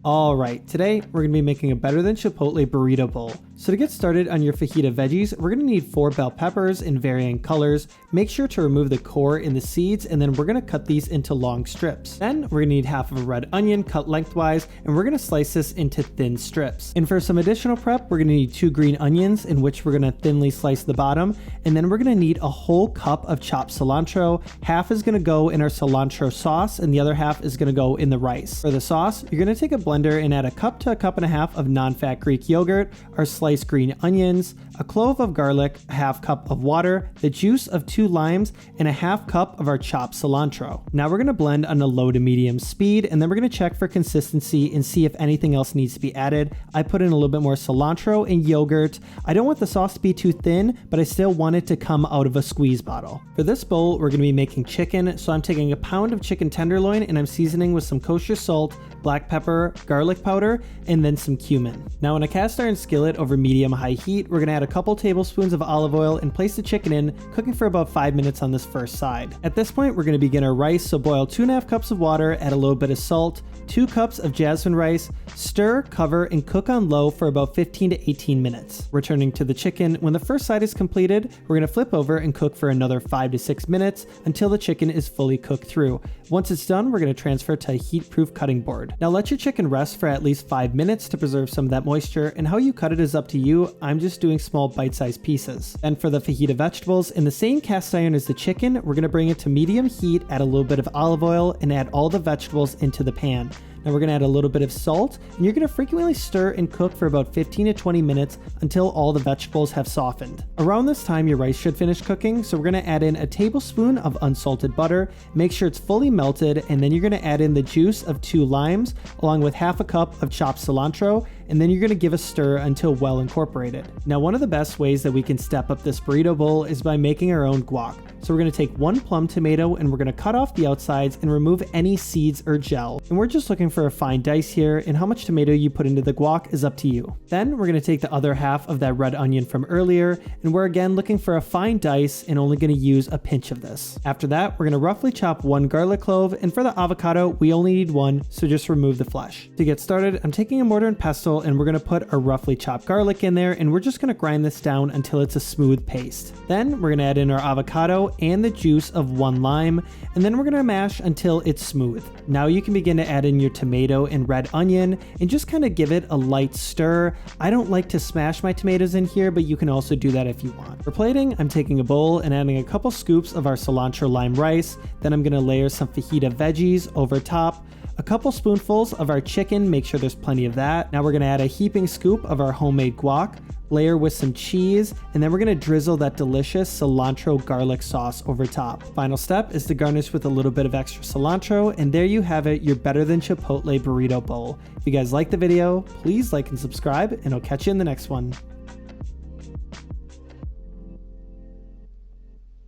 Alright, today we're going to be making a better than Chipotle burrito bowl. So to get started on your fajita veggies, we're going to need 4 bell peppers in varying colors. Make sure to remove the core and the seeds, and then we're going to cut these into long strips. Then we're going to need half of a red onion cut lengthwise, and we're going to slice this into thin strips. And for some additional prep, we're going to need 2 green onions, in which we're going to thinly slice the bottom, and then we're going to need a whole cup of chopped cilantro. Half is going to go in our cilantro sauce, and the other half is going to go in the rice. For the sauce, you're going to take a blender and add a cup to a cup and a half of non-fat Greek yogurt, our sliced green onions, a clove of garlic, a half cup of water, the juice of 2 limes, and a half cup of our chopped cilantro. Now we're going to blend on a low to medium speed, and then we're going to check for consistency and see if anything else needs to be added. I put in a little bit more cilantro and yogurt. I don't want the sauce to be too thin, but I still want it to come out of a squeeze bottle. For this bowl, we're going to be making chicken, so I'm taking a pound of chicken tenderloin and I'm seasoning with some kosher salt, black pepper, garlic powder, and then some cumin. Now in a cast iron skillet over medium-high heat, we're going to add a couple tablespoons of olive oil and place the chicken in, cooking for about 5 minutes on this first side. At this point, we're going to begin our rice, so boil 2.5 cups of water, add a little bit of salt, 2 cups of jasmine rice, stir, cover, and cook on low for about 15 to 18 minutes. Returning to the chicken, when the first side is completed, we're going to flip over and cook for another 5 to 6 minutes until the chicken is fully cooked through. Once it's done, we're going to transfer to a heat-proof cutting board. Now let your chicken rest for at least 5 minutes to preserve some of that moisture, and how you cut it is up to you. I'm just doing small bite-sized pieces. Then for the fajita vegetables, in the same cast iron as the chicken, we're going to bring it to medium heat, add a little bit of olive oil, and add all the vegetables into the pan. Now we're going to add a little bit of salt, and you're going to frequently stir and cook for about 15 to 20 minutes until all the vegetables have softened. Around this time, your rice should finish cooking, so we're going to add in a tablespoon of unsalted butter, make sure it's fully melted, and then you're going to add in the juice of 2 limes, along with half a cup of chopped cilantro, and then you're going to give a stir until well incorporated. Now one of the best ways that we can step up this burrito bowl is by making our own guac. So we're going to take 1 plum tomato and we're going to cut off the outsides and remove any seeds or gel. And we're just looking for a fine dice here, and how much tomato you put into the guac is up to you. Then we're going to take the other half of that red onion from earlier, and we're again looking for a fine dice and only going to use a pinch of this. After that, we're going to roughly chop 1 garlic clove, and for the avocado, we only need 1, so just remove the flesh. To get started, I'm taking a mortar and pestle and we're going to put a roughly chopped garlic in there, and we're just going to grind this down until it's a smooth paste. Then we're going to add in our avocado and the juice of 1 lime, and then we're going to mash until it's smooth. Now you can begin to add in your tomato and red onion and just kind of give it a light stir. I don't like to smash my tomatoes in here, but you can also do that if you want. For plating, I'm taking a bowl and adding a couple scoops of our cilantro lime rice. Then I'm going to layer some fajita veggies over top, a couple spoonfuls of our chicken, make sure there's plenty of that. Now we're going to add a heaping scoop of our homemade guac, layer with some cheese, and then we're going to drizzle that delicious cilantro garlic sauce over top. Final step is to garnish with a little bit of extra cilantro, and there you have it, your better than Chipotle burrito bowl. If you guys like the video, please like and subscribe, and I'll catch you in the next one.